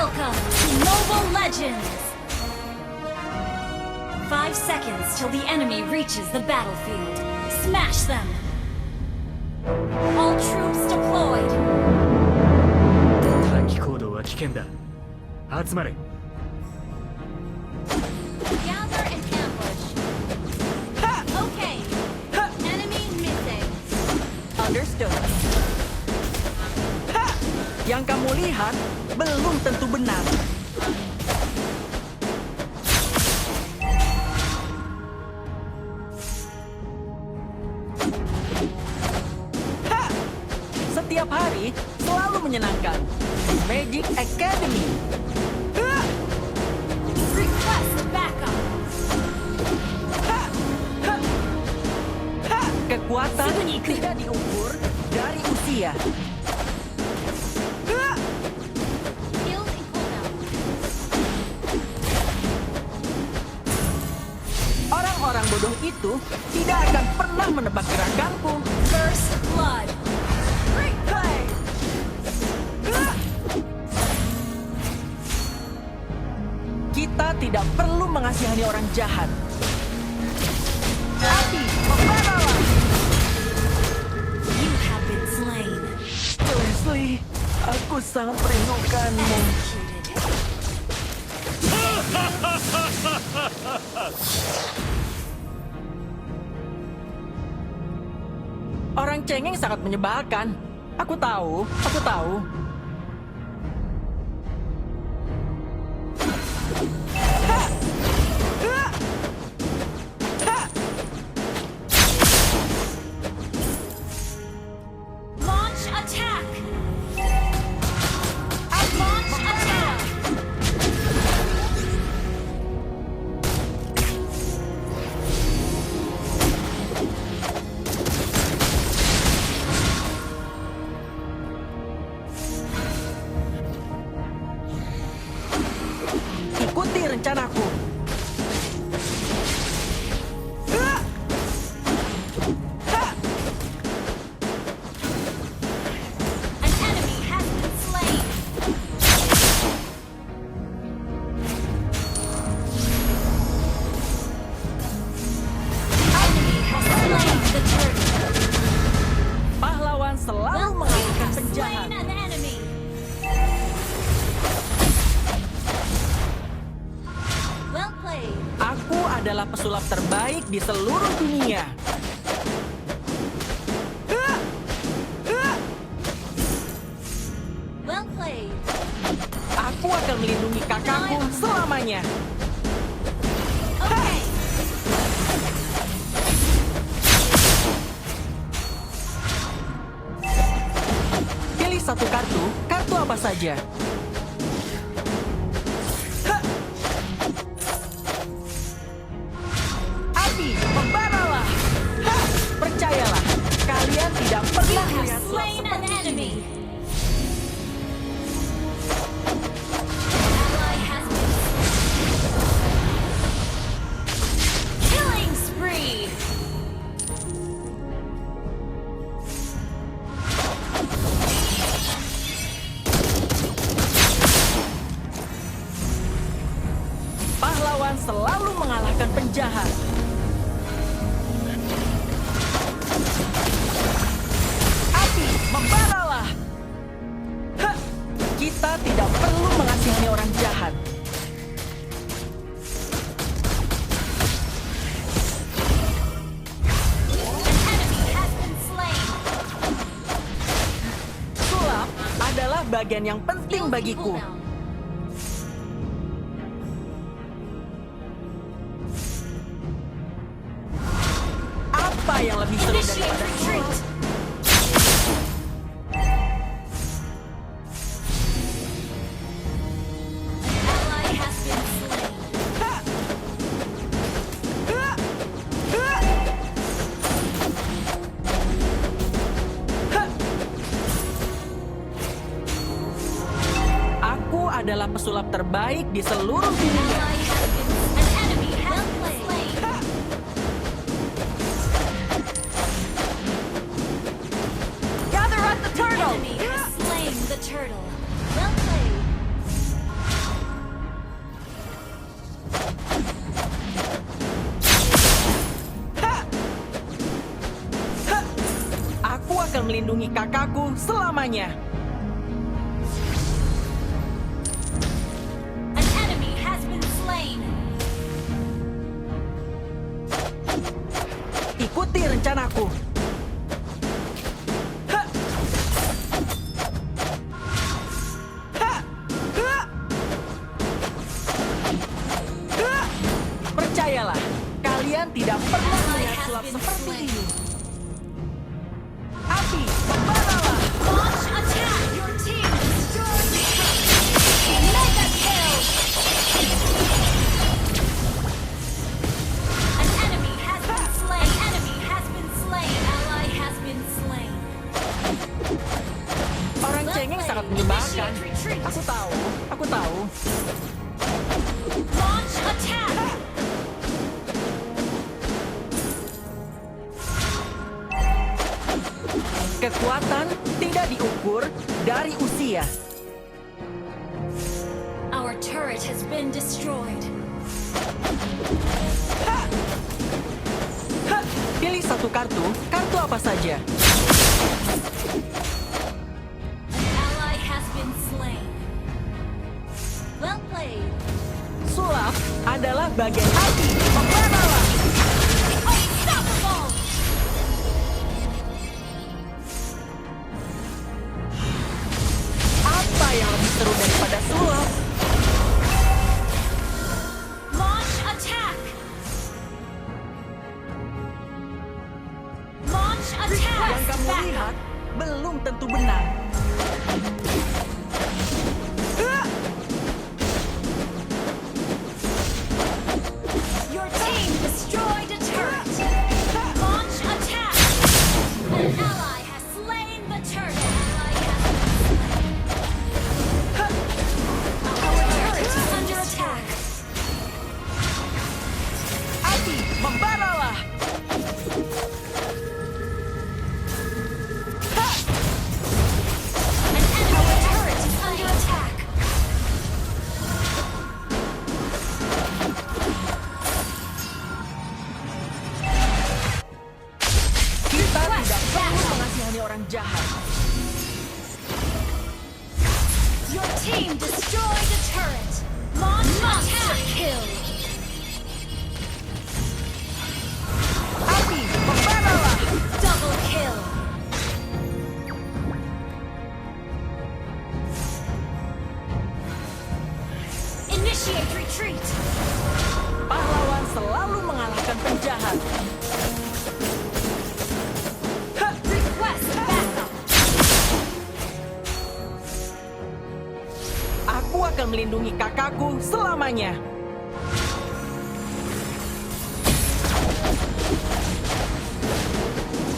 Welcome to Mobile Legends! 5 seconds till the enemy reaches the battlefield. Smash them! All troops deployed! 短期行動は危険だ。集まれ。 Gather and ambush. Okay. Enemy missing. Understood. Yang kamu lihat belum tentu benar. Setiap hari selalu menyenangkan. Magic Academy. Request backup. Kekuatan tidak diukur dari usia. Shield in cooldown. Orang-orang bodoh itu tidak akan pernah menebak gerakanku. First blood. Great play. Kita tidak perlu mengasihani orang jahat. Api, membaralah! You have been slain. Leslie, aku sangat merindukanmu. Executed. Orang cengeng sangat menyebalkan. Aku tahu, aku tahu. Launch attack. Launch attack. Ikuti rencanaku. An enemy has been slain. Enemy has slain the turtle. Pahlawan selalu You mengalahkan have penjahat. slain an enemy. Well played. Aku adalah pesulap terbaik di seluruh dunia. Well played. Aku akan melindungi kakakku selamanya. Okay. Pilih satu kartu, kartu apa saja. Api, membaralah! Percayalah, kalian tidak You pernah have melihat slain an seperti enemy. ini. Ally has been killing spree. Pahlawan selalu mengalahkan penjahat. Api, membaralah! Kita tidak perlu mengasihani orang jahat. An enemy has been slain. Sulap adalah bagian yang penting Shield in bagiku. cooldown. Apa yang lebih seru Initiate daripada retreat. Ally has been slain. Aku adalah pesulap terbaik di seluruh dunia. Ally has been an enemy has been slain. Gather at the turtle. Enemy has slain the turtle. Well played. akan melindungi kakakku selamanya. An enemy has been slain. Ikuti rencanaku. Ha! Ha! Ha! Ha! Percayalah, kalian tidak pernah melihat sulap seperti ini. Api, membaralah! Launch attack! Your team destroyed the turret! Mega kill! An enemy has been slain! An enemy has been slain! Ally has been slain! Orang cengeng sangat menyebalkan. Aku tahu, aku tahu. Launch attack! Kekuatan tidak diukur dari usia. Our turret has been destroyed. Ha! Pilih satu kartu apa saja. An ally has been slain. Well played. Sulap adalah bagian api. Membaralah! Unstoppable! Apa yang lebih seru daripada sulap? Launch attack! Launch attack! Yang kamu lihat belum tentu benar. Ha! Your team destroyed a turret! Launch attack! An ally has slain the turret! Ally has been slain. Our turret is under attack! Api, membaralah! Ha! An enemy turret is under attack! Kita tidak perlu mengasihani orang jahat. Your team destroyed a turret! Launch attack! Kill! Api, membaralah! Double kill! Initiate retreat! Pahlawan selalu mengalahkan penjahat. Ha! Request backup! Aku akan melindungi kakakku selamanya.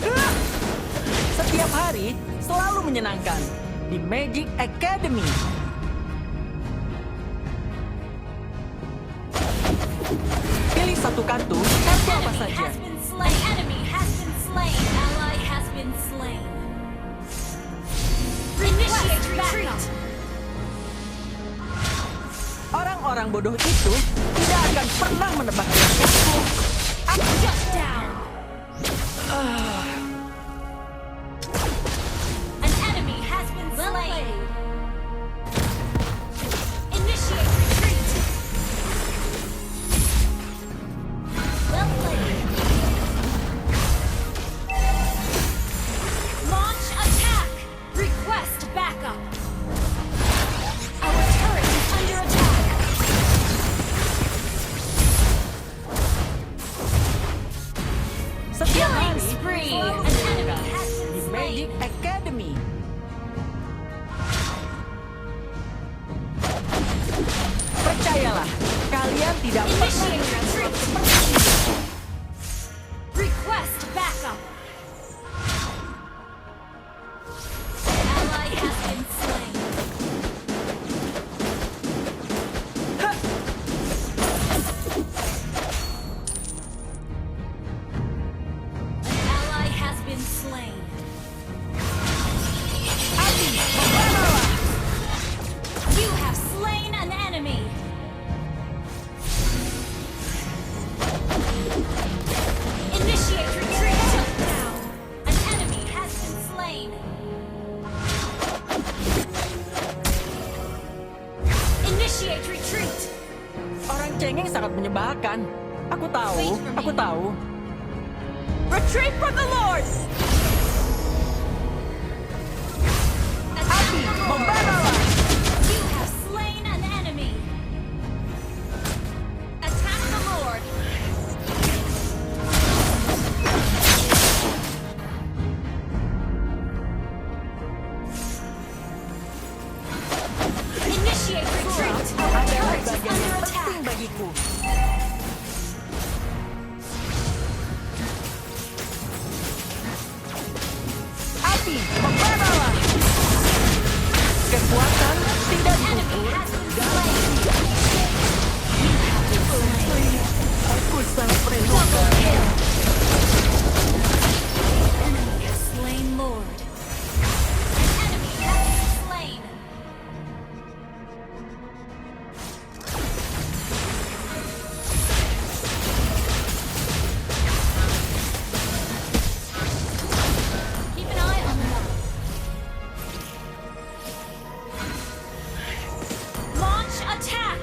Ha! Setiap hari selalu menyenangkan di Magic Academy. Pilih satu kartu apa Enemy saja. has been slain! An enemy has been slain! Ally has been slain! Initiate retreat! Orang-orang bodoh itu tidak akan pernah menebak rencanaku. Shut down! An enemy has been slain! Initiate retreat! Well played! Launch attack! Request backup! Our turret is under attack! Setiap Killing hari spree! selalu An enemy menyenangkan has been di slain! Magic Academy. Percayalah, kalian tidak pernah Initiate melihat sulap retreat! seperti ini. Request backup! Ally has been slain. Ha! Ally has been slain. Api, membaralah! You have slain an enemy. Initiate retreat. Shut down. An enemy has been slain. menyebalkan. Aku tahu. Retreat from the Lord! Api, membaralah! You have slain an enemy. Attack the Lord. Initiate retreat. Our Adalah turret is bagian under yang penting attack. bagiku. Api, membaralah! Kekuatan tidak Enemy diukur. has been slain. You have been slain. Aku sangat Double merindukan. kill. Enemy has slain Lord. An enemy has been slain. Keep an eye on the map. Launch attack.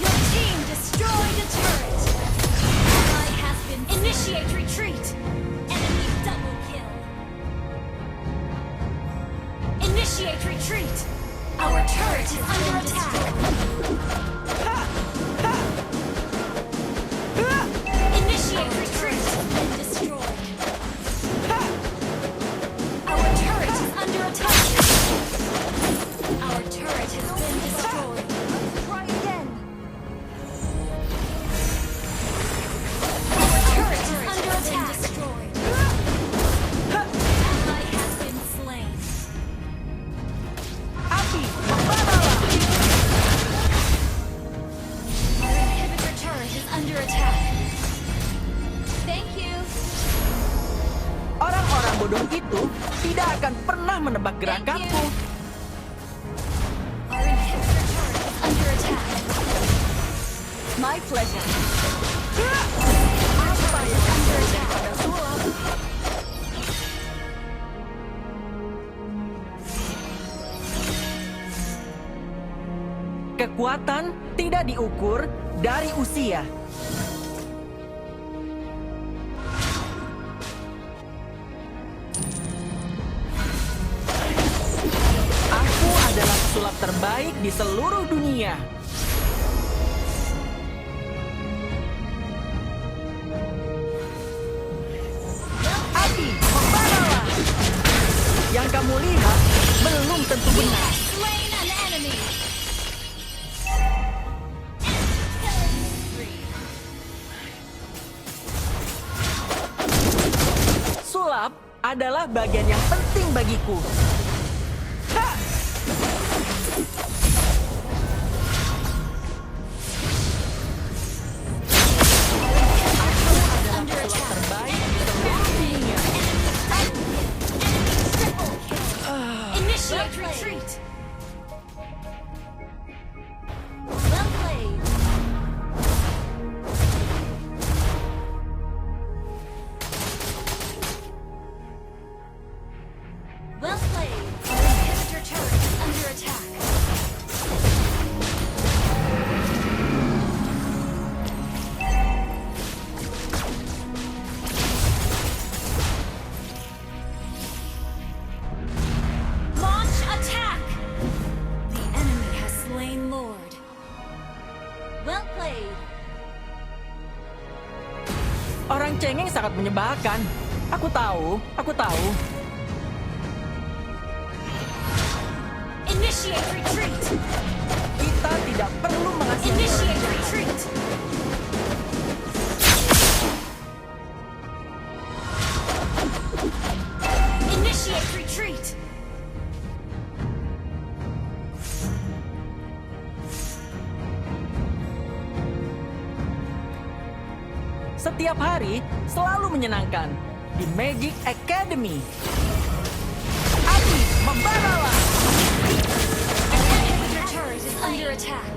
Your team destroyed a turret. Ally has been initiate retreat. Enemy double kill. Initiate retreat. Our turret is under attack. Initiate retreat. Been destroyed. Our turret is under attack. Our turret has been destroyed. Try again. Our turret is under attack. Destroyed. Ally has been slain. Api, membaralah! Our inhibitor turret is under attack. Thank you. Orang-orang bodoh itu tidak akan pernah menebak gerakanku. Our inhibitor turret is under attack. My pleasure. Our turret is under attack. Kekuatan tidak diukur dari usia. Aku adalah pesulap terbaik di seluruh dunia. Api, membaralah! Yang kamu lihat belum tentu You benar. have slain an enemy. Killing spree. Sulap adalah bagian yang penting bagiku. Ha! Under attack. Terbaik di seluruh dunia. Triple kill. Initiate retreat. Well played. Well played. Our inhibitor turret is under attack. Launch attack! The enemy has slain Lord. Well played. Orang cengeng sangat menyebalkan. Aku tahu. Initiate retreat. Kita tidak perlu mengasihani Initiate retreat. Initiate retreat. Setiap hari selalu menyenangkan di Magic Academy. Api, membaralah! Inhibitor turret is under attack.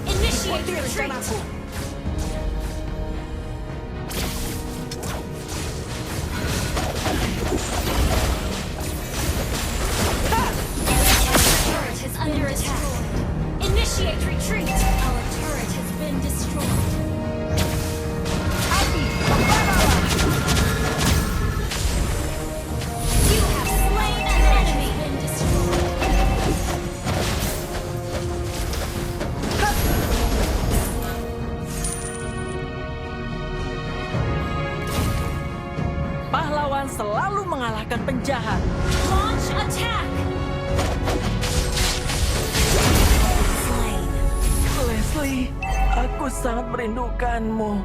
Initiate Ikuti retreat. rencanaku. Ashley, aku sangat merindukanmu.